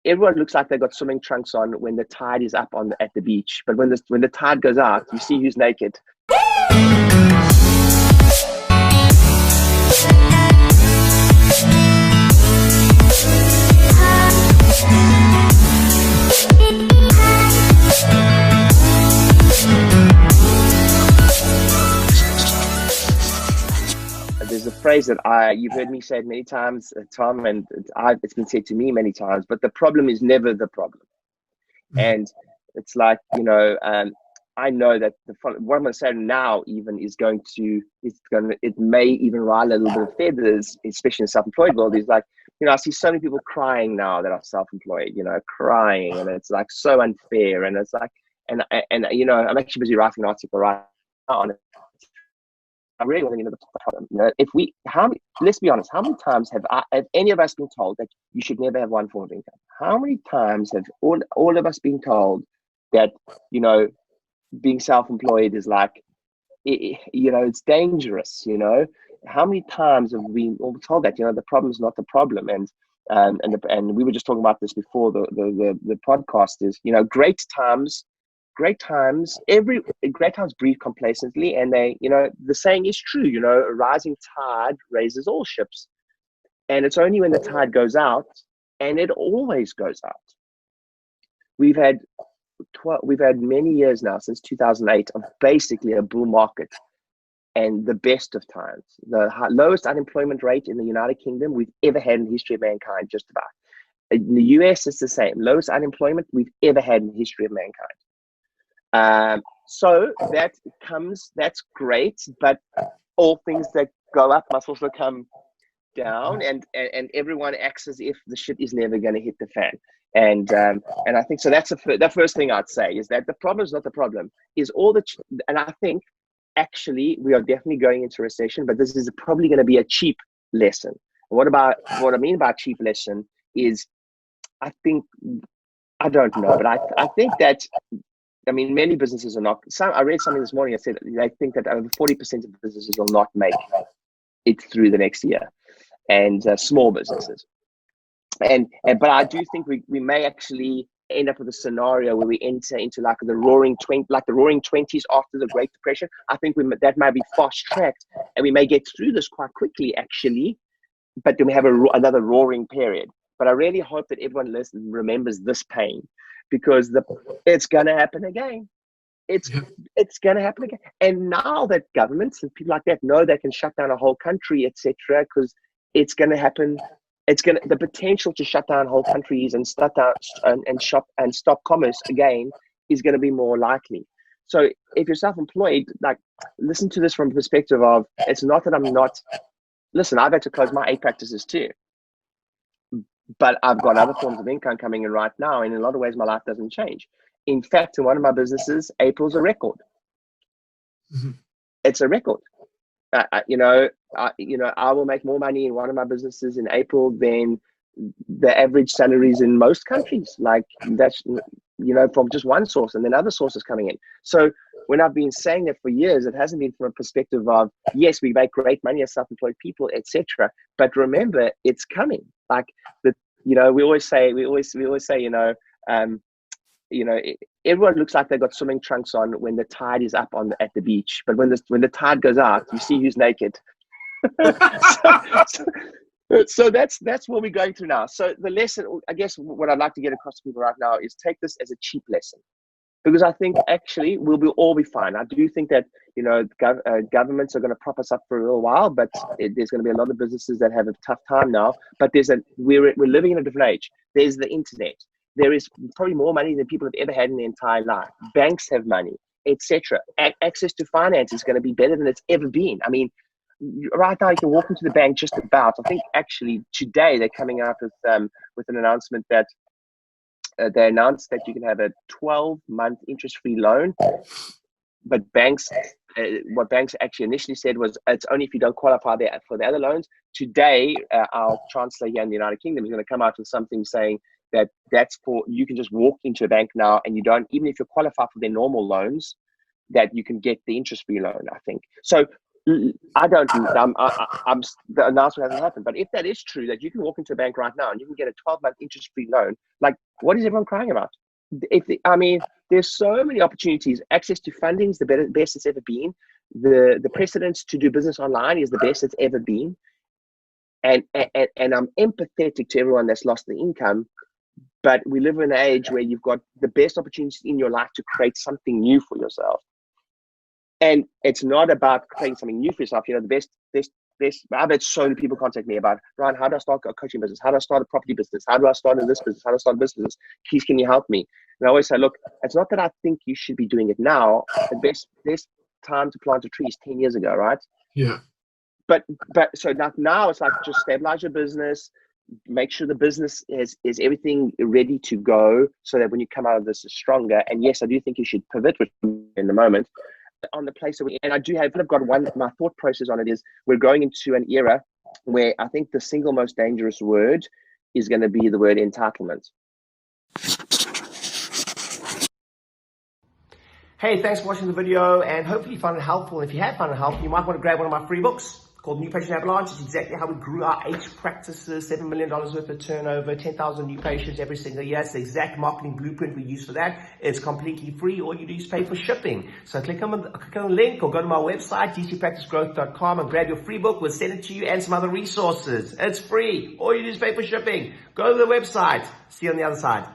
everyone looks like they've got swimming trunks on when the tide is up at the beach, but when the tide goes out, you see who's naked. There's a phrase that you've heard me say it many times, Tom, and it's been said to me many times, but the problem is never the problem. And it's like, I know that what I'm going to say now even it may even rile a little bit of feathers, especially in the self-employed world. Is like, I see so many people crying now that are self-employed, crying, and it's like so unfair. And it's like, and I'm actually busy writing an article right now on it. I really want to know the problem. Let's be honest, how many times have any of us been told that you should never have one form of income? How many times have all of us been told that, being self-employed is like, it's dangerous, How many times have we been told that, the problem is not the problem? And we were just talking about this before the podcast is, great times breed complacently, and they, the saying is true, a rising tide raises all ships. And it's only when the tide goes out, and it always goes out. We've had many years now, since 2008, of basically a bull market and the best of times. The lowest unemployment rate in the United Kingdom we've ever had in the history of mankind, just about. In the US, it's the same. Lowest unemployment we've ever had in the history of mankind. So that's great, but all things that go up must also come down, and everyone acts as if the shit is never going to hit the fan. And I think so. That's the first thing I'd say, is that the problem is not the problem. And I think actually we are definitely going into recession, but this is probably going to be a cheap lesson. What I mean by cheap lesson is, I don't know, but I think that, many businesses are not. I read something this morning that said they think that over 40% of businesses will not make it through the next year, and small businesses. But I do think we may actually end up with a scenario where we enter into like the roaring 20s after the Great Depression. I think that might be fast tracked, and we may get through this quite quickly actually, but then we have another roaring period. But I really hope that everyone remembers this pain, because it's going to happen again. It's going to happen again. And now that governments and people like that know they can shut down a whole country, etc., because it's going to happen. The potential to shut down whole countries and stop commerce again is going to be more likely. So if you're self-employed, like, listen to this from a perspective of, it's not that I'm not. Listen, I've had to close my 8 practices too. But I've got other forms of income coming in right now, and in a lot of ways, my life doesn't change. In fact, in one of my businesses, April's a record. Mm-hmm. It's a record. I will make more money in one of my businesses in April than the average salaries in most countries. Like, that's, from just one source, and then other sources coming in. So when I've been saying that for years, it hasn't been from a perspective of, yes, we make great money as self-employed people, etc. But remember, it's coming. Like, we always say, everyone looks like they've got swimming trunks on when the tide is up at the beach, but when the tide goes out, you see who's naked. So that's what we're going through now. So the lesson, I guess, what I'd like to get across to people right now is take this as a cheap lesson, because I think actually we'll all be fine. I do think that governments are going to prop us up for a little while, but there's going to be a lot of businesses that have a tough time now. But we're living in a different age. There's the internet. There is probably more money than people have ever had in their entire life. Banks have money, etc. Access to finance is going to be better than it's ever been. Right now you can walk into the bank just about. I think actually today they're coming out with an announcement that they announced that you can have a 12-month interest-free loan, but what banks actually initially said was it's only if you don't qualify for the other loans. Today, our chancellor here in the United Kingdom is going to come out with something saying that's for, you can just walk into a bank now, and you don't, even if you qualify for their normal loans, that you can get the interest-free loan, I think. So I don't. The announcement hasn't happened. But if that is true, that you can walk into a bank right now and you can get a 12-month interest-free loan, like what is everyone crying about? I mean, there's so many opportunities. Access to funding is the best it's ever been. The precedence to do business online is the best it's ever been. And I'm empathetic to everyone that's lost the income. But we live in an age where you've got the best opportunities in your life to create something new for yourself. And it's not about creating something new for yourself. You know, the best, I've had so many people contact me about, Ryan, how do I start a coaching business? How do I start a property business? How do I start this business? How do I start a business? Please, can you help me? And I always say, look, it's not that I think you should be doing it now. The best time to plant a tree is 10 years ago, right? Yeah. But so now it's like, just stabilize your business, make sure the business is everything ready to go so that when you come out of this is stronger. And yes, I do think you should pivot in the moment on the place. And I do have kind of got my thought process on it is we're going into an era where I think the single most dangerous word is going to be the word entitlement. Hey, thanks for watching the video, and hopefully you found it helpful. And if you have found it helpful, you might want to grab one of my free books called New Patient Avalanche. It's exactly how we grew our 8 practices, $7 million worth of turnover, 10,000 new patients every single year. It's the exact marketing blueprint we use for that. It's completely free. All you do is pay for shipping. So click on the link or go to my website, dcpracticegrowth.com, and grab your free book. We'll send it to you and some other resources. It's free. All you do is pay for shipping. Go to the website. See you on the other side.